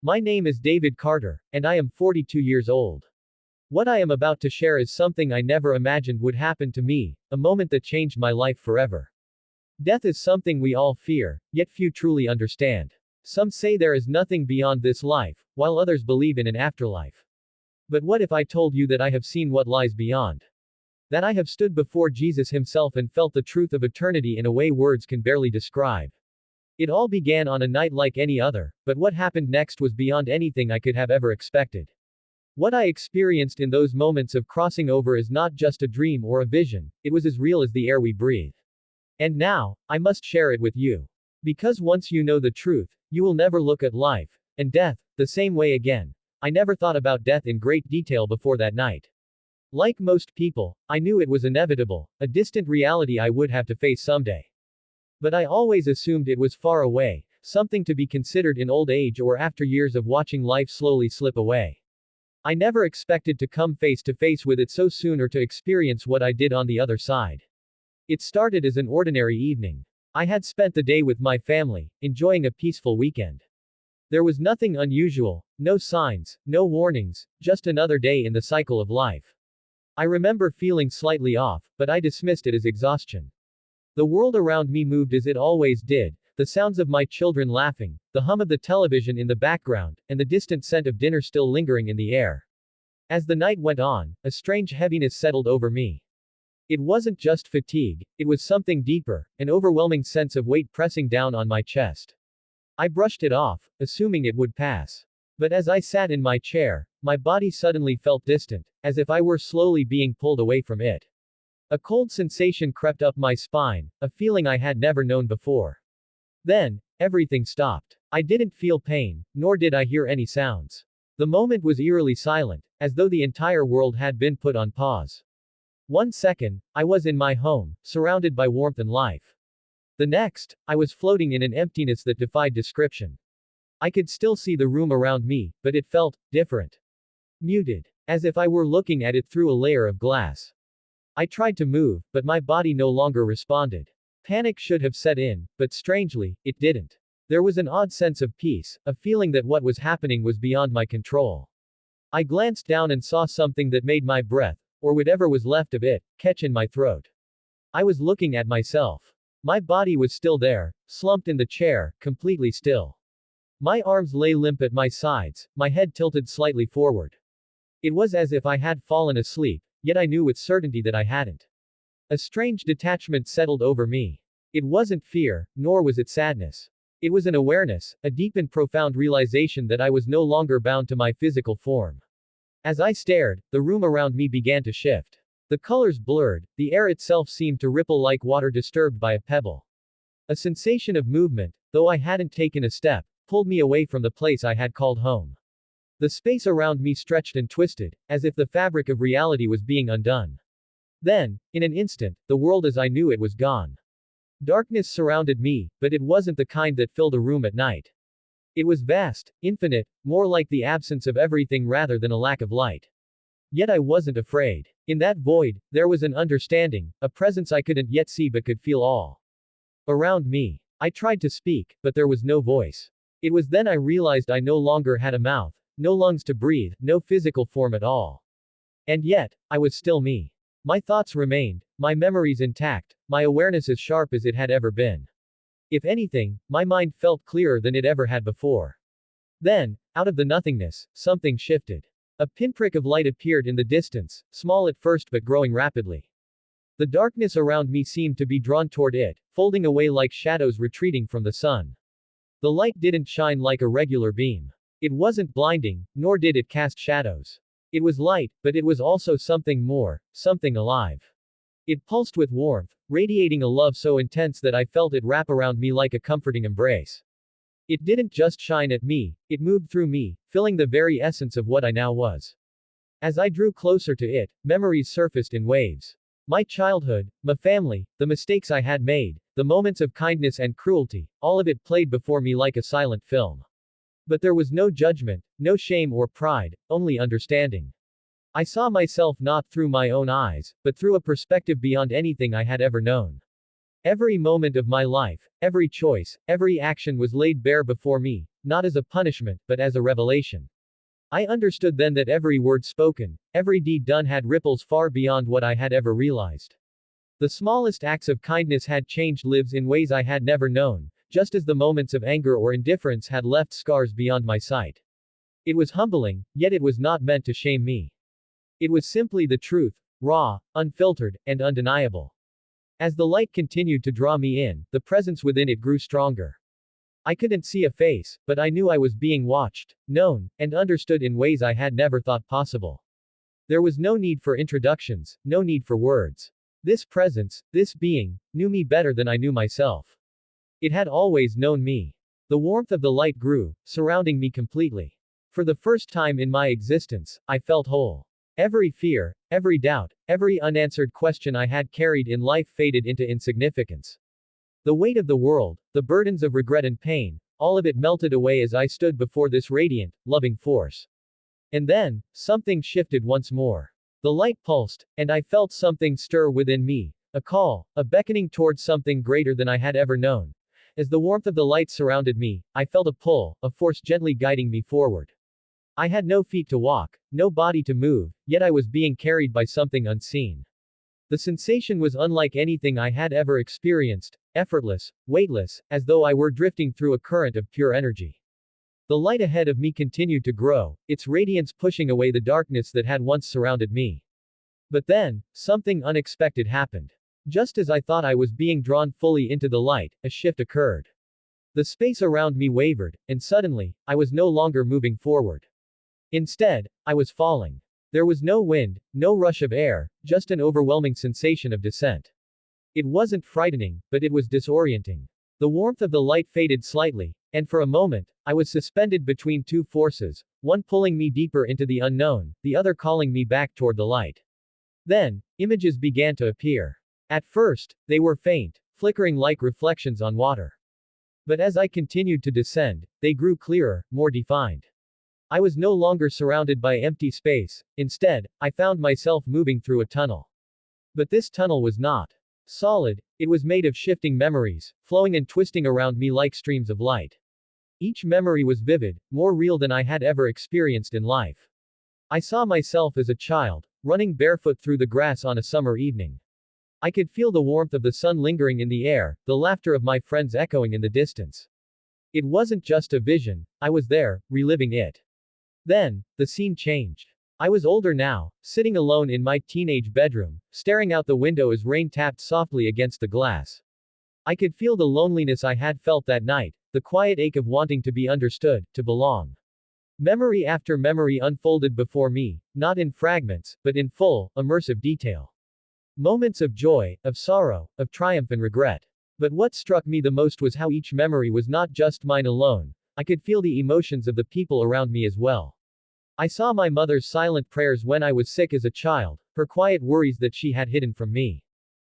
My name is David Carter, and I am 42 years old. What I am about to share is something I never imagined would happen to me, a moment that changed my life forever. Death is something we all fear, yet few truly understand. Some say there is nothing beyond this life, while others believe in an afterlife. But what if I told you that I have seen what lies beyond? That I have stood before Jesus himself and felt the truth of eternity in a way words can barely describe. It all began on a night like any other, but what happened next was beyond anything I could have ever expected. What I experienced in those moments of crossing over is not just a dream or a vision, it was as real as the air we breathe. And now, I must share it with you. Because once you know the truth, you will never look at life and death the same way again. I never thought about death in great detail before that night. Like most people, I knew it was inevitable, a distant reality I would have to face someday. But I always assumed it was far away, something to be considered in old age or after years of watching life slowly slip away. I never expected to come face to face with it so soon or to experience what I did on the other side. It started as an ordinary evening. I had spent the day with my family, enjoying a peaceful weekend. There was nothing unusual, no signs, no warnings, just another day in the cycle of life. I remember feeling slightly off, but I dismissed it as exhaustion. The world around me moved as it always did, the sounds of my children laughing, the hum of the television in the background, and the distant scent of dinner still lingering in the air. As the night went on, a strange heaviness settled over me. It wasn't just fatigue, it was something deeper, an overwhelming sense of weight pressing down on my chest. I brushed it off, assuming it would pass. But as I sat in my chair, my body suddenly felt distant, as if I were slowly being pulled away from it. A cold sensation crept up my spine, a feeling I had never known before. Then, everything stopped. I didn't feel pain, nor did I hear any sounds. The moment was eerily silent, as though the entire world had been put on pause. 1 second, I was in my home, surrounded by warmth and life. The next, I was floating in an emptiness that defied description. I could still see the room around me, but it felt different. Muted. As if I were looking at it through a layer of glass. I tried to move, but my body no longer responded. Panic should have set in, but strangely, it didn't. There was an odd sense of peace, a feeling that what was happening was beyond my control. I glanced down and saw something that made my breath, or whatever was left of it, catch in my throat. I was looking at myself. My body was still there, slumped in the chair, completely still. My arms lay limp at my sides, my head tilted slightly forward. It was as if I had fallen asleep, yet I knew with certainty that I hadn't. A strange detachment settled over me. It wasn't fear, nor was it sadness. It was an awareness, a deep and profound realization that I was no longer bound to my physical form. As I stared, the room around me began to shift. The colors blurred, the air itself seemed to ripple like water disturbed by a pebble. A sensation of movement, though I hadn't taken a step, pulled me away from the place I had called home. The space around me stretched and twisted, as if the fabric of reality was being undone. Then, in an instant, the world as I knew it was gone. Darkness surrounded me, but it wasn't the kind that filled a room at night. It was vast, infinite, more like the absence of everything rather than a lack of light. Yet I wasn't afraid. In that void, there was an understanding, a presence I couldn't yet see but could feel all around me. I tried to speak, but there was no voice. It was then I realized I no longer had a mouth, no lungs to breathe, no physical form at all. And yet, I was still me. My thoughts remained, my memories intact, my awareness as sharp as it had ever been. If anything, my mind felt clearer than it ever had before. Then, out of the nothingness, something shifted. A pinprick of light appeared in the distance, small at first but growing rapidly. The darkness around me seemed to be drawn toward it, folding away like shadows retreating from the sun. The light didn't shine like a regular beam. It wasn't blinding, nor did it cast shadows. It was light, but it was also something more, something alive. It pulsed with warmth, radiating a love so intense that I felt it wrap around me like a comforting embrace. It didn't just shine at me, it moved through me, filling the very essence of what I now was. As I drew closer to it, memories surfaced in waves. My childhood, my family, the mistakes I had made, the moments of kindness and cruelty, all of it played before me like a silent film. But there was no judgment, no shame or pride, only understanding. I saw myself not through my own eyes, but through a perspective beyond anything I had ever known. Every moment of my life, every choice, every action was laid bare before me, not as a punishment, but as a revelation. I understood then that every word spoken, every deed done had ripples far beyond what I had ever realized. The smallest acts of kindness had changed lives in ways I had never known, just as the moments of anger or indifference had left scars beyond my sight. It was humbling, yet it was not meant to shame me. It was simply the truth, raw, unfiltered, and undeniable. As the light continued to draw me in, the presence within it grew stronger. I couldn't see a face, but I knew I was being watched, known, and understood in ways I had never thought possible. There was no need for introductions, no need for words. This presence, this being, knew me better than I knew myself. It had always known me. The warmth of the light grew, surrounding me completely. For the first time in my existence, I felt whole. Every fear, every doubt, every unanswered question I had carried in life faded into insignificance. The weight of the world, the burdens of regret and pain, all of it melted away as I stood before this radiant, loving force. And then, something shifted once more. The light pulsed, and I felt something stir within me, a call, a beckoning towards something greater than I had ever known. As the warmth of the light surrounded me, I felt a pull, a force gently guiding me forward. I had no feet to walk, no body to move, yet I was being carried by something unseen. The sensation was unlike anything I had ever experienced, effortless, weightless, as though I were drifting through a current of pure energy. The light ahead of me continued to grow, its radiance pushing away the darkness that had once surrounded me. But then, something unexpected happened. Just as I thought I was being drawn fully into the light, a shift occurred. The space around me wavered, and suddenly, I was no longer moving forward. Instead, I was falling. There was no wind, no rush of air, just an overwhelming sensation of descent. It wasn't frightening, but it was disorienting. The warmth of the light faded slightly, and for a moment, I was suspended between two forces, one pulling me deeper into the unknown, the other calling me back toward the light. Then, images began to appear. At first, they were faint, flickering like reflections on water. But as I continued to descend, they grew clearer, more defined. I was no longer surrounded by empty space, instead, I found myself moving through a tunnel. But this tunnel was not solid, it was made of shifting memories, flowing and twisting around me like streams of light. Each memory was vivid, more real than I had ever experienced in life. I saw myself as a child, running barefoot through the grass on a summer evening. I could feel the warmth of the sun lingering in the air, the laughter of my friends echoing in the distance. It wasn't just a vision, I was there, reliving it. Then, the scene changed. I was older now, sitting alone in my teenage bedroom, staring out the window as rain tapped softly against the glass. I could feel the loneliness I had felt that night, the quiet ache of wanting to be understood, to belong. Memory after memory unfolded before me, not in fragments, but in full, immersive detail. Moments of joy, of sorrow, of triumph and regret. But what struck me the most was how each memory was not just mine alone. I could feel the emotions of the people around me as well. I saw my mother's silent prayers when I was sick as a child, her quiet worries that she had hidden from me.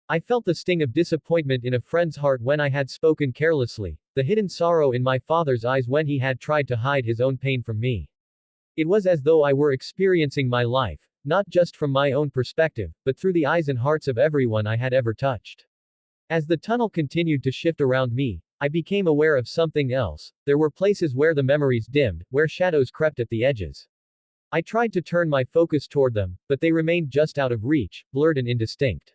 I felt the sting of disappointment in a friend's heart when I had spoken carelessly, the hidden sorrow in my father's eyes when he had tried to hide his own pain from me. It was as though I were experiencing my life, not just from my own perspective, but through the eyes and hearts of everyone I had ever touched. As the tunnel continued to shift around me, I became aware of something else. There were places where the memories dimmed, where shadows crept at the edges. I tried to turn my focus toward them, but they remained just out of reach, blurred and indistinct.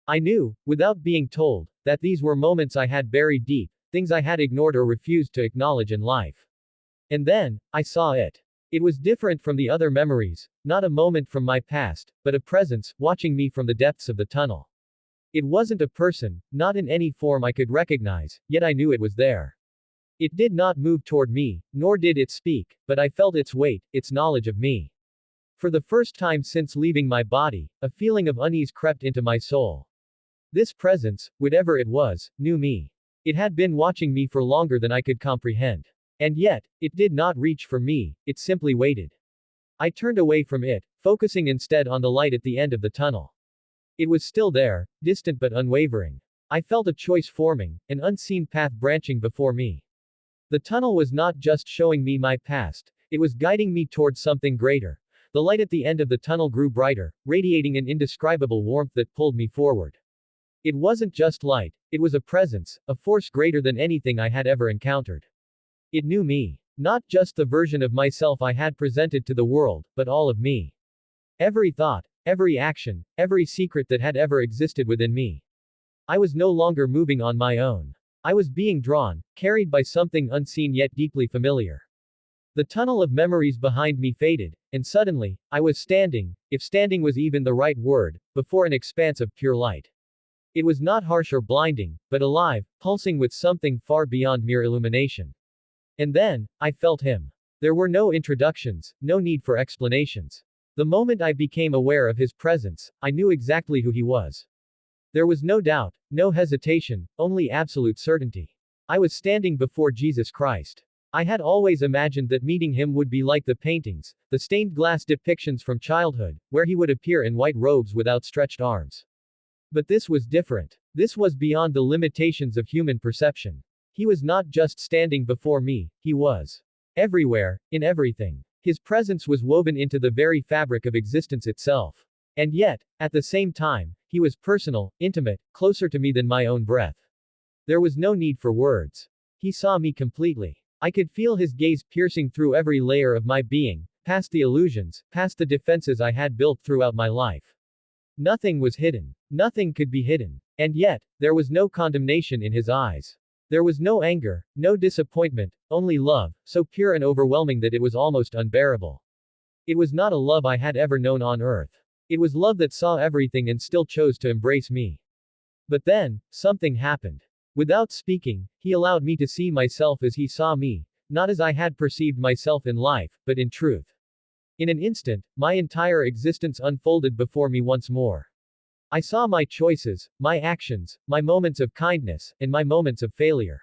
I knew, without being told, that these were moments I had buried deep, things I had ignored or refused to acknowledge in life. And then, I saw it. It was different from the other memories, not a moment from my past, but a presence, watching me from the depths of the tunnel. It wasn't a person, not in any form I could recognize, yet I knew it was there. It did not move toward me, nor did it speak, but I felt its weight, its knowledge of me. For the first time since leaving my body, a feeling of unease crept into my soul. This presence, whatever it was, knew me. It had been watching me for longer than I could comprehend. And yet, it did not reach for me, it simply waited. I turned away from it, focusing instead on the light at the end of the tunnel. It was still there, distant but unwavering. I felt a choice forming, an unseen path branching before me. The tunnel was not just showing me my past, it was guiding me towards something greater. The light at the end of the tunnel grew brighter, radiating an indescribable warmth that pulled me forward. It wasn't just light, it was a presence, a force greater than anything I had ever encountered. It knew me. Not just the version of myself I had presented to the world, but all of me. Every thought, every action, every secret that had ever existed within me. I was no longer moving on my own. I was being drawn, carried by something unseen yet deeply familiar. The tunnel of memories behind me faded, and suddenly, I was standing, if standing was even the right word, before an expanse of pure light. It was not harsh or blinding, but alive, pulsing with something far beyond mere illumination. And then, I felt him. There were no introductions, no need for explanations. The moment I became aware of his presence, I knew exactly who he was. There was no doubt, no hesitation, only absolute certainty. I was standing before Jesus Christ. I had always imagined that meeting him would be like the paintings, the stained glass depictions from childhood, where he would appear in white robes with outstretched arms. But this was different. This was beyond the limitations of human perception. He was not just standing before me, he was everywhere, in everything. His presence was woven into the very fabric of existence itself. And yet, at the same time, he was personal, intimate, closer to me than my own breath. There was no need for words. He saw me completely. I could feel his gaze piercing through every layer of my being, past the illusions, past the defenses I had built throughout my life. Nothing was hidden. Nothing could be hidden. And yet, there was no condemnation in his eyes. There was no anger, no disappointment, only love, so pure and overwhelming that it was almost unbearable. It was not a love I had ever known on earth. It was love that saw everything and still chose to embrace me. But then, something happened. Without speaking, he allowed me to see myself as he saw me, not as I had perceived myself in life, but in truth. In an instant, my entire existence unfolded before me once more. I saw my choices, my actions, my moments of kindness, and my moments of failure.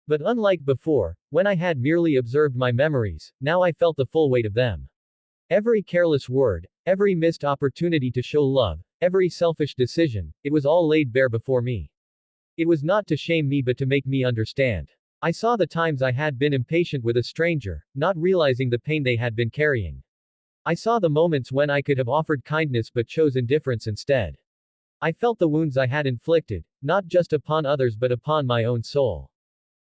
But unlike before, when I had merely observed my memories, now I felt the full weight of them. Every careless word, every missed opportunity to show love, every selfish decision, it was all laid bare before me. It was not to shame me but to make me understand. I saw the times I had been impatient with a stranger, not realizing the pain they had been carrying. I saw the moments when I could have offered kindness but chose indifference instead. I felt the wounds I had inflicted, not just upon others but upon my own soul.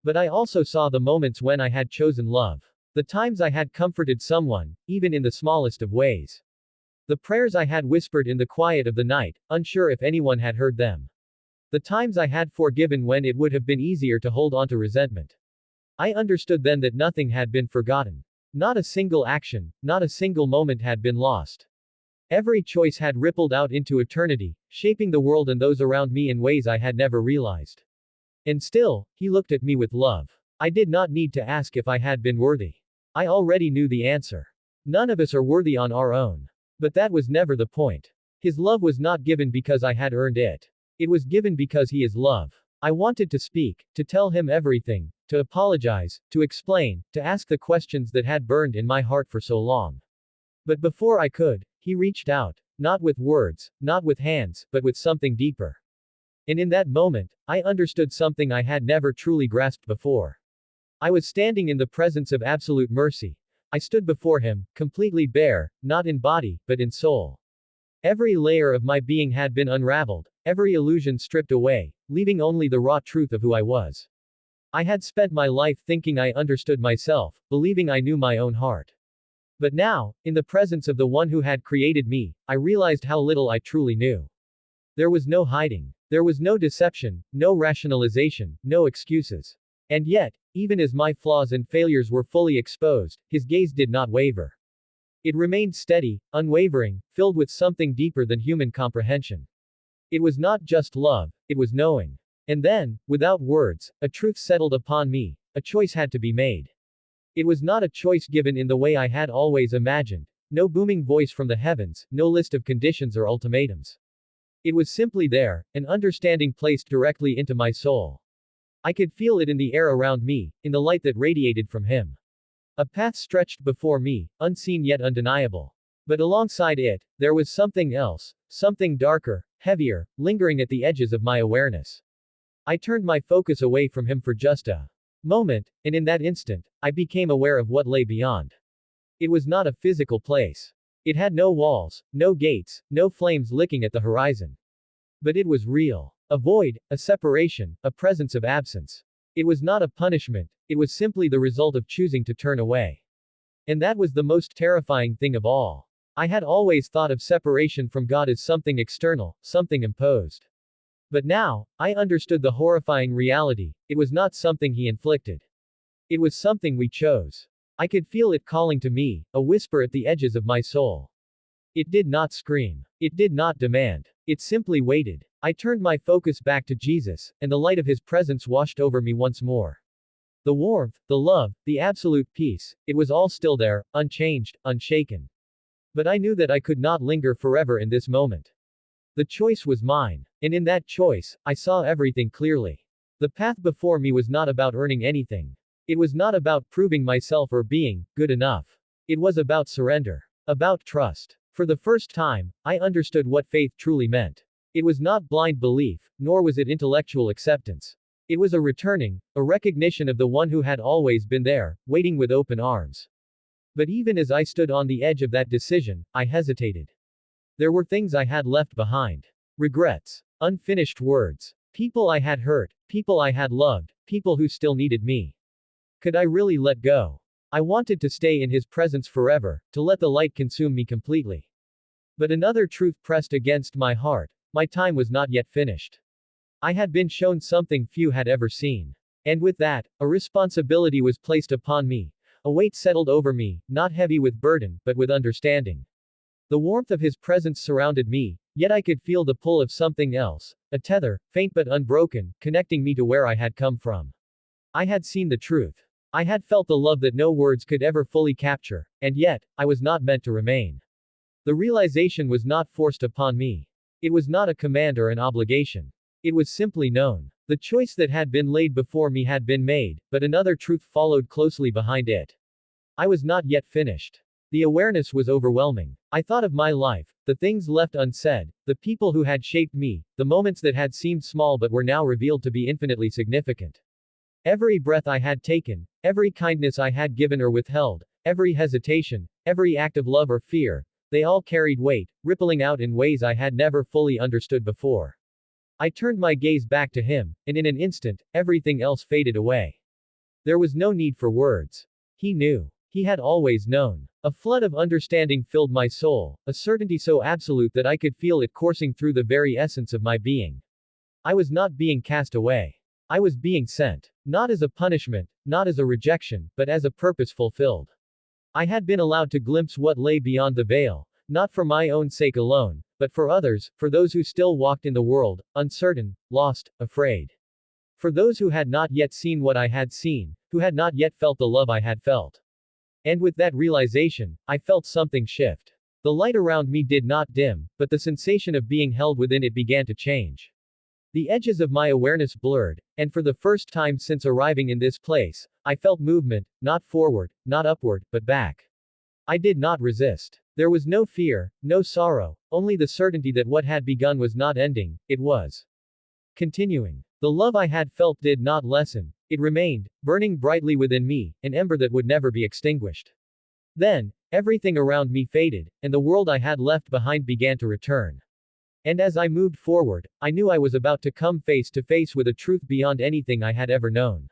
But I also saw the moments when I had chosen love. The times I had comforted someone, even in the smallest of ways. The prayers I had whispered in the quiet of the night, unsure if anyone had heard them. The times I had forgiven when it would have been easier to hold on to resentment. I understood then that nothing had been forgotten. Not a single action, not a single moment had been lost. Every choice had rippled out into eternity, shaping the world and those around me in ways I had never realized. And still, he looked at me with love. I did not need to ask if I had been worthy. I already knew the answer. None of us are worthy on our own. But that was never the point. His love was not given because I had earned it. It was given because he is love. I wanted to speak, to tell him everything, to apologize, to explain, to ask the questions that had burned in my heart for so long. But before I could, he reached out, not with words, not with hands, but with something deeper. And in that moment, I understood something I had never truly grasped before. I was standing in the presence of absolute mercy. I stood before him, completely bare, not in body, but in soul. Every layer of my being had been unraveled, every illusion stripped away, leaving only the raw truth of who I was. I had spent my life thinking I understood myself, believing I knew my own heart. But now, in the presence of the one who had created me, I realized how little I truly knew. There was no hiding. There was no deception, no rationalization, no excuses. And yet, even as my flaws and failures were fully exposed, his gaze did not waver. It remained steady, unwavering, filled with something deeper than human comprehension. It was not just love, it was knowing. And then, without words, a truth settled upon me. A choice had to be made. It was not a choice given in the way I had always imagined. No booming voice from the heavens, no list of conditions or ultimatums. It was simply there, an understanding placed directly into my soul. I could feel it in the air around me, in the light that radiated from him. A path stretched before me, unseen yet undeniable. But alongside it, there was something else, something darker, heavier, lingering at the edges of my awareness. I turned my focus away from him for just a moment, and in that instant, I became aware of what lay beyond. It was not a physical place. It had no walls, no gates, no flames licking at the horizon. But it was real. A void, a separation, a presence of absence. It was not a punishment, it was simply the result of choosing to turn away. And that was the most terrifying thing of all. I had always thought of separation from God as something external, something imposed. But now, I understood the horrifying reality. It was not something He inflicted. It was something we chose. I could feel it calling to me, a whisper at the edges of my soul. It did not scream. It did not demand. It simply waited. I turned my focus back to Jesus, and the light of His presence washed over me once more. The warmth, the love, the absolute peace, it was all still there, unchanged, unshaken. But I knew that I could not linger forever in this moment. The choice was mine. And in that choice, I saw everything clearly. The path before me was not about earning anything. It was not about proving myself or being good enough. It was about surrender. About trust. For the first time, I understood what faith truly meant. It was not blind belief, nor was it intellectual acceptance. It was a returning, a recognition of the one who had always been there, waiting with open arms. But even as I stood on the edge of that decision, I hesitated. There were things I had left behind. Regrets. Unfinished words. People I had hurt, people I had loved, people who still needed me. Could I really let go? I wanted to stay in His presence forever, to let the light consume me completely. But another truth pressed against my heart. My time was not yet finished. I had been shown something few had ever seen. And with that, a responsibility was placed upon me. A weight settled over me, not heavy with burden, but with understanding. The warmth of His presence surrounded me, yet I could feel the pull of something else, a tether, faint but unbroken, connecting me to where I had come from. I had seen the truth. I had felt the love that no words could ever fully capture, and yet, I was not meant to remain. The realization was not forced upon me. It was not a command or an obligation. It was simply known. The choice that had been laid before me had been made, but another truth followed closely behind it. I was not yet finished. The awareness was overwhelming. I thought of my life, the things left unsaid, the people who had shaped me, the moments that had seemed small but were now revealed to be infinitely significant. Every breath I had taken, every kindness I had given or withheld, every hesitation, every act of love or fear, they all carried weight, rippling out in ways I had never fully understood before. I turned my gaze back to Him, and in an instant, everything else faded away. There was no need for words. He knew. He had always known. A flood of understanding filled my soul, a certainty so absolute that I could feel it coursing through the very essence of my being. I was not being cast away. I was being sent. Not as a punishment, not as a rejection, but as a purpose fulfilled. I had been allowed to glimpse what lay beyond the veil, not for my own sake alone, but for others, for those who still walked in the world, uncertain, lost, afraid. For those who had not yet seen what I had seen, who had not yet felt the love I had felt. And with that realization, I felt something shift. The light around me did not dim, but the sensation of being held within it began to change. The edges of my awareness blurred, and for the first time since arriving in this place, I felt movement, not forward, not upward, but back. I did not resist. There was no fear, no sorrow, only the certainty that what had begun was not ending, it was continuing. The love I had felt did not lessen, it remained, burning brightly within me, an ember that would never be extinguished. Then, everything around me faded, and the world I had left behind began to return. And as I moved forward, I knew I was about to come face to face with a truth beyond anything I had ever known.